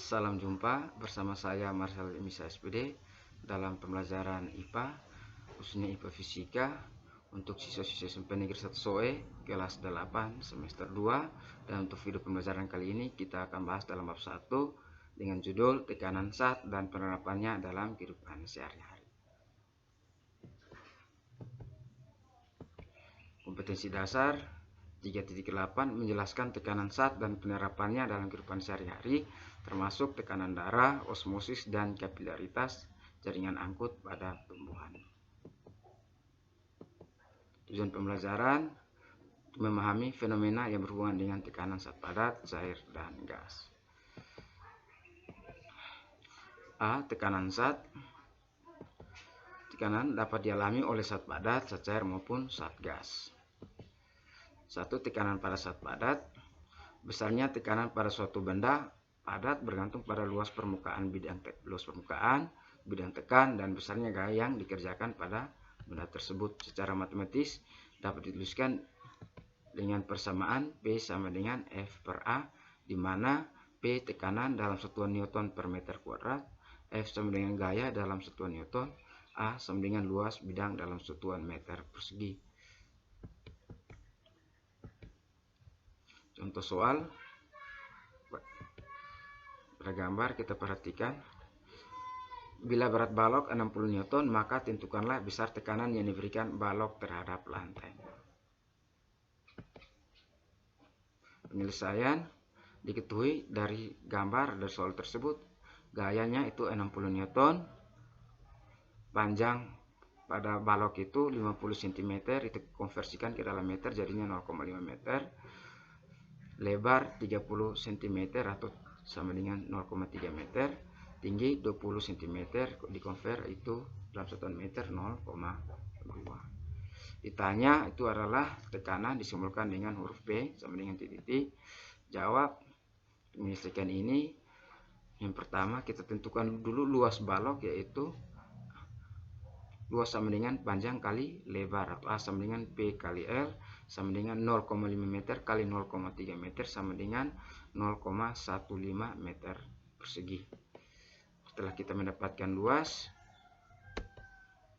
Salam jumpa bersama saya Marcel Misa SPD dalam pembelajaran IPA, khususnya IPA Fisika untuk siswa-siswa SMP Negeri 1 SOE kelas 8 semester 2. Dan untuk video pembelajaran kali ini kita akan bahas dalam bab 1 dengan judul tekanan zat dan penerapannya dalam kehidupan sehari-hari. Kompetensi dasar 3.8 menjelaskan tekanan zat dan penerapannya dalam kehidupan sehari-hari, termasuk tekanan darah, osmosis, dan kapilaritas jaringan angkut pada tumbuhan. Tujuan pembelajaran memahami fenomena yang berhubungan dengan tekanan zat padat, cair, dan gas. A. Tekanan zat. Tekanan dapat dialami oleh zat padat, zat cair, maupun zat gas. 1. Tekanan pada zat padat. Besarnya tekanan pada suatu benda padat bergantung pada luas permukaan bidang tekan, dan besarnya gaya yang dikerjakan pada benda tersebut. Secara matematis dapat dituliskan dengan persamaan P sama dengan F per A, di mana P tekanan dalam satuan Newton per meter kuadrat, F sama dengan gaya dalam satuan Newton, A sama dengan luas bidang dalam satuan meter persegi. Contoh soal pada gambar kita perhatikan, bila berat balok 60 Newton, maka tentukanlah besar tekanan yang diberikan balok terhadap lantai. Penyelesaian diketahui dari gambar dari soal tersebut, gayanya itu 60 Newton, panjang pada balok itu 50 cm, itu konversikan ke dalam meter jadinya 0,5 meter, lebar 30 cm atau sama dengan 0,3 meter, tinggi 20 cm, dikonvert itu dalam satuan meter 0,2. Ditanya itu adalah tekanan disimbolkan dengan huruf P sama dengan titik. Jawab menyelesaikan ini. Yang pertama kita tentukan dulu luas balok, yaitu luas sama dengan panjang kali lebar, atau A sama dengan P kali L sama dengan 0,5 meter kali 0,3 meter sama dengan 0,15 meter persegi. Setelah kita mendapatkan luas,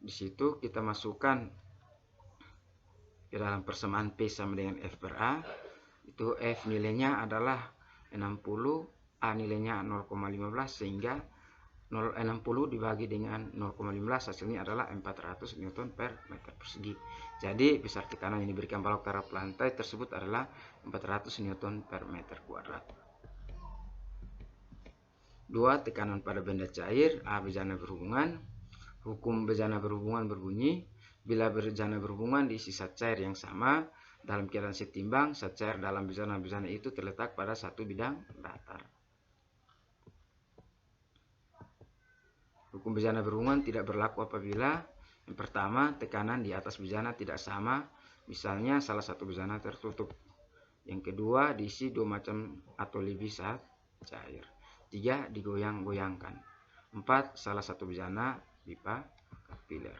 di situ kita masukkan ke dalam persamaan P sama dengan F per A. Itu F nilainya adalah 60, A nilainya 0,15, sehingga 60 dibagi dengan 0,15 hasilnya adalah 400 Newton per meter persegi. Jadi besar tekanan yang diberikan balok terhadap lantai tersebut adalah 400 Newton per meter kuadrat. 2. Tekanan pada benda cair. A. Bejana berhubungan. Hukum bejana berhubungan berbunyi, bila bejana berhubungan diisi zat cair yang sama dalam keadaan setimbang, zat cair dalam bejana-bejana itu terletak pada satu bidang datar. Hukum bejana berhubungan tidak berlaku apabila yang pertama, tekanan di atas bejana tidak sama, misalnya salah satu bejana tertutup. Yang kedua, diisi 2 macam atau lebih zat cair. 3. Digoyang-goyangkan. 4. Salah satu bejana pipa kapiler.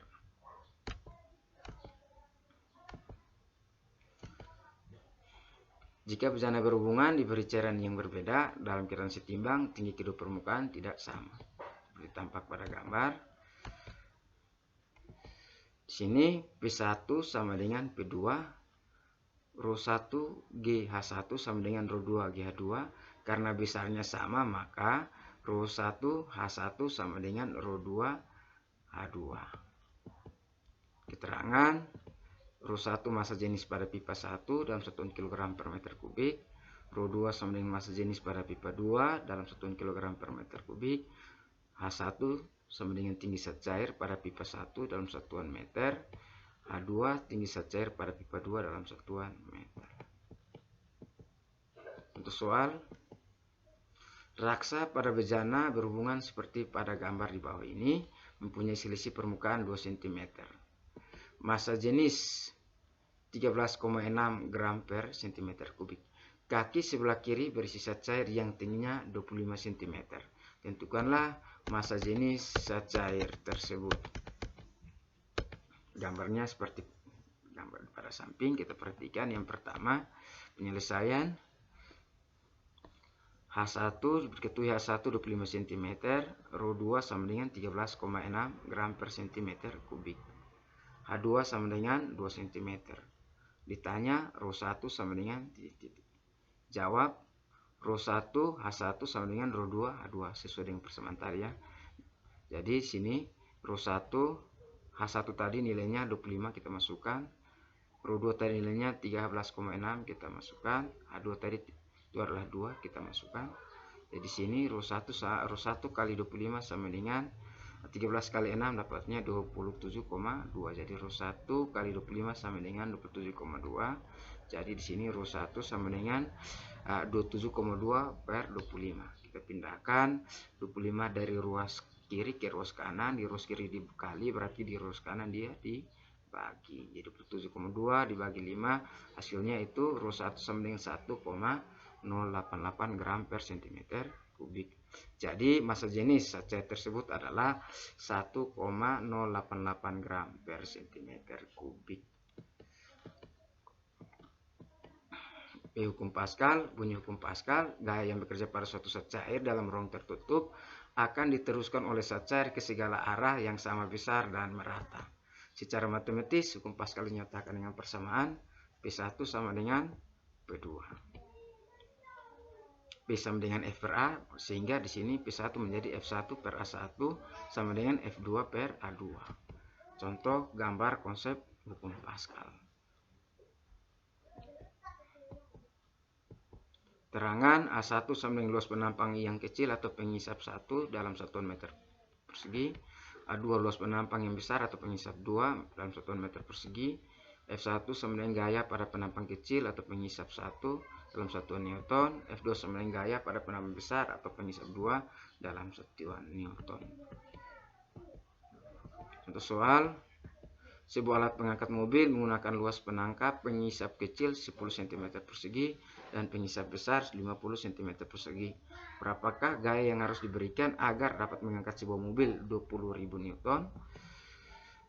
Jika bejana berhubungan diberi cairan yang berbeda dalam keadaan setimbang, tinggi kedua permukaan tidak sama. Tampak pada gambar. Di sini P1 sama dengan P2, ρ1 GH1 sama dengan ρ2 GH2. Karena besarnya sama, maka ρ1 H1 sama dengan ρ2 H2. Keterangan, ρ1 massa jenis pada pipa 1 dalam satuan kilogram per meter kubik, ρ2 sama dengan massa jenis pada pipa 2 dalam satuan kilogram per meter kubik, H1 sama dengan tinggi zat cair pada pipa 1 dalam satuan meter, H2 tinggi zat cair pada pipa 2 dalam satuan meter. Untuk soal, raksa pada bejana berhubungan seperti pada gambar di bawah ini, mempunyai selisih permukaan 2 cm. Massa jenis 13,6 gram per cm kubik. Kaki sebelah kiri berisi zat cair yang tingginya 25 cm. Tentukanlah massa jenis zat cair tersebut. Gambarnya seperti gambar pada samping. Kita perhatikan yang pertama, penyelesaian. H1 diketahui H1 25 cm, Rho 2 sama dengan 13,6 gram per cm kubik. H2 sama dengan 2 cm. Ditanya Rho 1 sama dengan titik-titik. Jawab Rho 1 H1 sama dengan Rho 2 H2 sesuai dengan persamaan tadi ya. Jadi sini Rho 1 H1 tadi nilainya 25 kita masukkan. Rho 2 tadi nilainya 13,6 kita masukkan. H2 tadi itu adalah 2 kita masukkan. Jadi sini Rho 1 kali 25 sama dengan 13 kali 6 dapatnya 27,2. Jadi Rho 1 kali 25 sama dengan 27,2. Jadi di sini Rho 1 sama dengan 27,2 per 25. Kita pindahkan 25 dari ruas kiri ke ruas kanan. Di ruas kiri dikali, berarti di ruas kanan dia dibagi. Jadi 27,2 dibagi 5, hasilnya itu Rho 1 sama dengan 1,088 gram per cm kubik. Jadi massa jenis zat cair tersebut adalah 1,088 gram per cm kubik. Hukum Pascal, bunyi hukum Pascal, gaya yang bekerja pada suatu zat cair dalam ruang tertutup akan diteruskan oleh zat cair ke segala arah yang sama besar dan merata. Secara matematis, hukum Pascal dinyatakan dengan persamaan P1 sama dengan P2. P sama dengan F per A, sehingga di sini P1 menjadi F1 per A1 sama dengan F2 per A2. Contoh gambar konsep hukum Pascal. Terangan A1 sama dengan luas penampang yang kecil atau pengisap 1 dalam satuan meter persegi. A2 luas penampang yang besar atau pengisap 2 dalam satuan meter persegi. F1 sama dengan gaya pada penampang kecil atau pengisap 1 dalam satuan Newton. F2 sama dengan gaya pada penampang besar atau pengisap 2 dalam satuan Newton. Contoh soal, sebuah alat pengangkat mobil menggunakan luas penangkap pengisap kecil 10 cm persegi dan pengisap besar 50 cm persegi. Berapakah gaya yang harus diberikan agar dapat mengangkat sebuah mobil 20.000 Newton?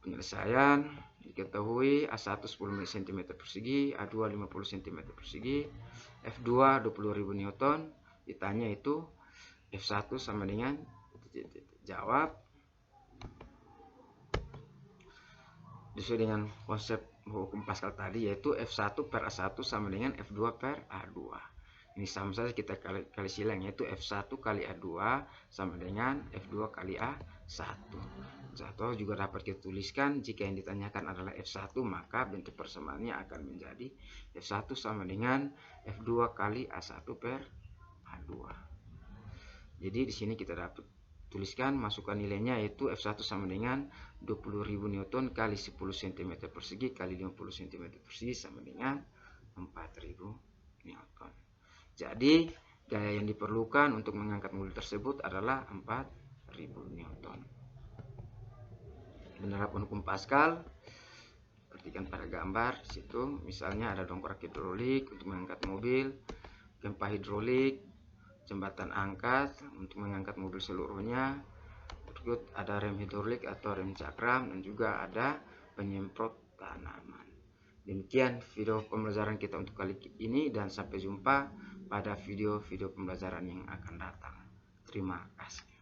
Penyelesaian, diketahui A1 10 cm persegi, A2 50 cm persegi, F2 20.000 Newton. Ditanya itu F1 sama dengan jawab sesuai dengan konsep hukum Pascal tadi, yaitu F1 per A1 sama dengan F2 per A2. Ini sama saja kita kali silang, yaitu F1 kali A2 sama dengan F2 kali A1. Atau juga dapat kita tuliskan jika yang ditanyakan adalah F1, maka bentuk persamaannya akan menjadi F1 sama dengan F2 kali A1 per A2. Jadi di sini kita dapat tuliskan, masukkan nilainya, yaitu F1 sama dengan 20.000 Newton kali 10 cm persegi kali 50 cm persegi sama dengan 4.000 Newton. Jadi gaya yang diperlukan untuk mengangkat mobil tersebut adalah 4.000 Newton. Menerapkan hukum Pascal, perhatikan pada gambar di situ, misalnya ada dongkrak hidrolik untuk mengangkat mobil, gempa hidrolik, jembatan angkat untuk mengangkat mobil seluruhnya, berikut ada rem hidrolik atau rem cakram, dan juga ada penyemprot tanaman. Demikian video pembelajaran kita untuk kali ini, dan sampai jumpa pada video-video pembelajaran yang akan datang. Terima kasih.